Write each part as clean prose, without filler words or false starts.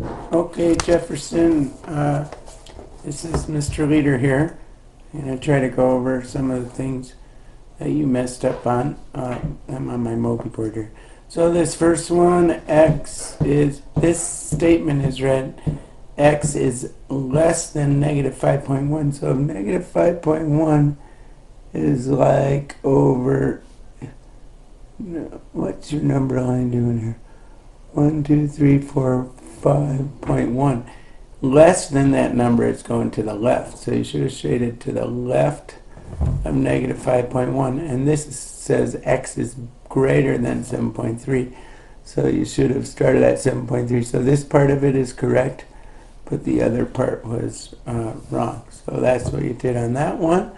Okay, Jefferson, this is Mr. Leader here. I'm going to try to go over some of the things that you messed up on. I'm on my Mobi board here. So this first one, this statement is read, x is less than negative 5.1. So negative 5.1 is like over, what's your number line doing here? 1, 2, 3, 4, 5.1. Less than that number, it's going to the left. So you should have shaded to the left of negative 5.1. And this says x is greater than 7.3. So you should have started at 7.3. So this part of it is correct, but the other part was wrong. So that's what you did on that one.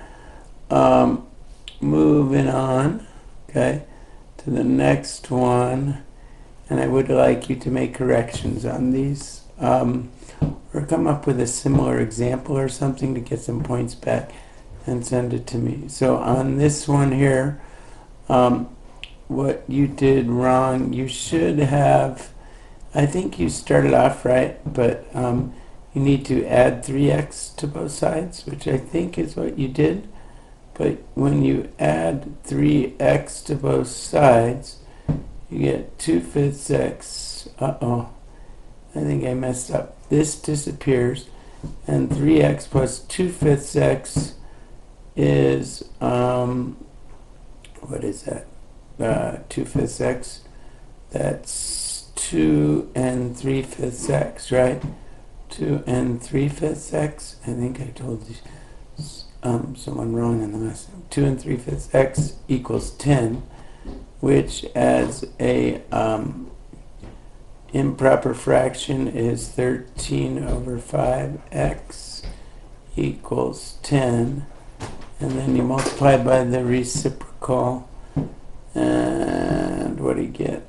Moving on, okay, to the next one. And I would like you to make corrections on these, or come up with a similar example or something to get some points back and send it to me. So on this one here, what you did wrong, you should have, I think you started off right, but you need to add 3x to both sides, which I think is what you did. But when you add 3x to both sides, you get 2/5 x. I think I messed up. This disappears, and 3x plus 2/5 x is, what is that? 2/5 x. That's 2 and 3/5 x, right? 2 and 3/5 x. I think I told you someone wrong in the last one. 2 and 3/5 x equals 10. Which as a improper fraction is 13 over 5x equals 10, and then you multiply by the reciprocal, and what do you get?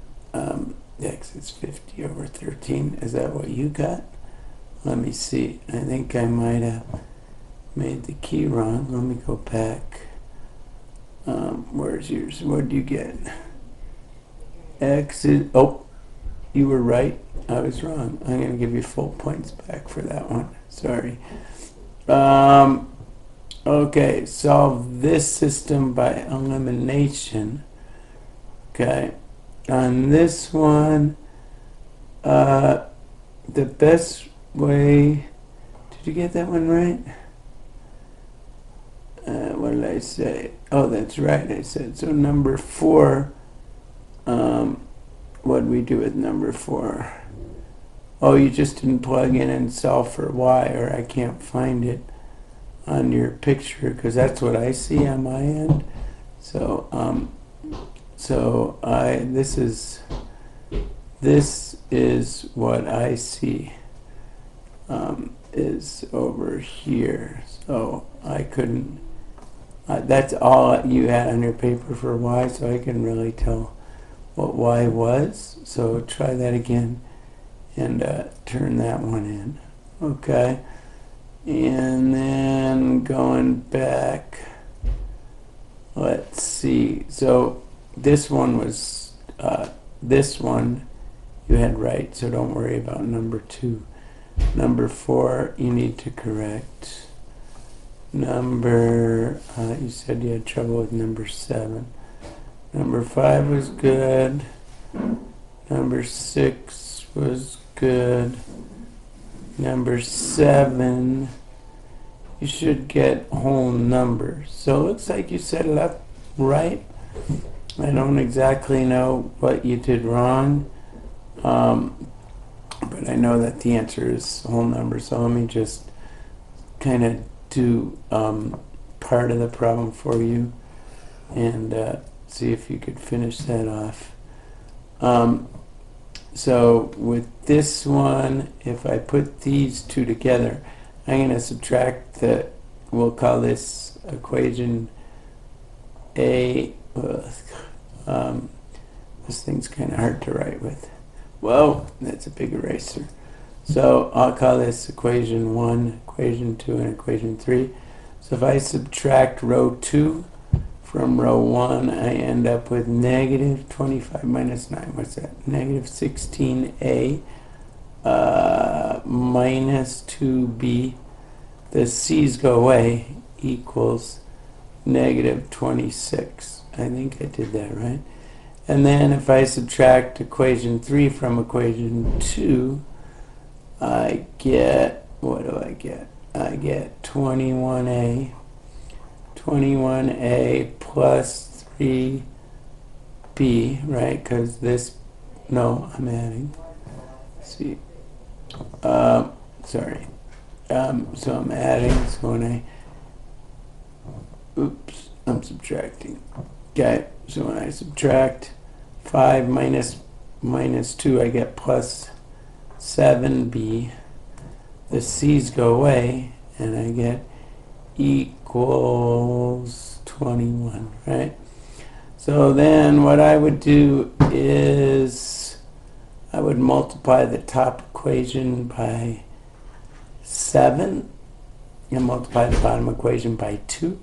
X is 50 over 13. Is that what you got? Let me see. I think I might have made the key wrong. Let me go back. Where's yours? What did you get? X is, oh, you were right. I was wrong. I'm going to give you full points back for that one. Sorry. Okay, solve this system by elimination. Okay. On this one, the best way, did you get that one right? What did I say? Oh, that's right, I said. So number 4, what do we do with number 4? Oh, you just didn't plug in and solve for y, or I can't find it on your picture, because that's what I see on my end. So, this is what I see, is over here. So I couldn't, that's all you had on your paper for y, so I can really tell what y was. So try that again and turn that one in. Okay, and then going back, let's see. So this one was, this one you had right, so don't worry about number 2. Number 4 you need to correct. Number, you said you had trouble with number 7. Number 5 was good. Number 6 was good. Number 7, you should get whole numbers. So it looks like you set it up right. I don't exactly know what you did wrong, but I know that the answer is whole numbers. So let me just kind of do part of the problem for you and see if you could finish that off. So with this one, if I put these two together, I'm going to subtract the, we'll call this equation A. This thing's kind of hard to write with. Whoa, that's a big eraser. So I'll call this equation 1, equation 2, and equation 3. So if I subtract row 2 from row 1, I end up with negative 25 minus 9. What's that? Negative 16a minus 2b, the c's go away, equals negative 26. I think I did that right. And then if I subtract equation 3 from equation 2, I get, what do I get? I get 21a plus 3b, right? Because this, no, I'm adding. See, sorry. So I'm adding, so when I, oops, I'm subtracting. Okay, so when I subtract 5 minus 2, I get plus 7b. The c's go away, and I get equals 21, right? So then what I would do is I would multiply the top equation by 7 and multiply the bottom equation by 2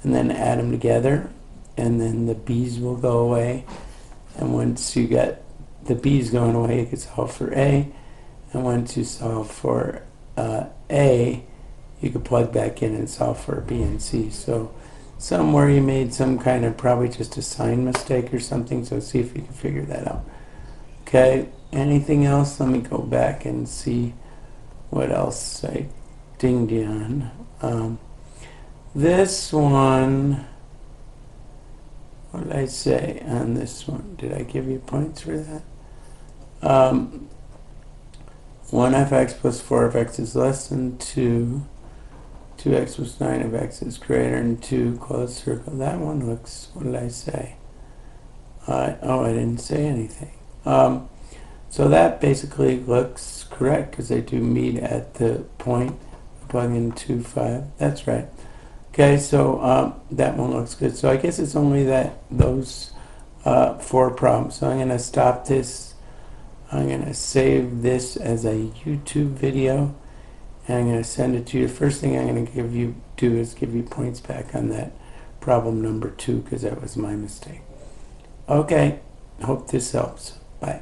and then add them together, and then the b's will go away, and once you get the b's going away, you can solve for a, and once you solve for a, you can plug back in and solve for b and c. So somewhere you made some kind of, probably just a sign mistake or something, so see if you can figure that out. Okay, anything else? Let me go back and see what else I dinged you on. This one, what did I say on this one? Did I give you points for that? 1f(x) plus 4f(x) is less than 2. 2x plus 9f(x) is greater than 2. Close circle. That one looks, what did I say? Oh, I didn't say anything. So that basically looks correct because they do meet at the point. Plug in 2, 5. That's right. Okay, so that one looks good. So I guess it's only those 4 problems. So I'm going to stop this. I'm going to save this as a YouTube video, and I'm going to send it to you. The first thing I'm going to do is give you points back on that problem number 2 because that was my mistake. Okay, hope this helps. Bye.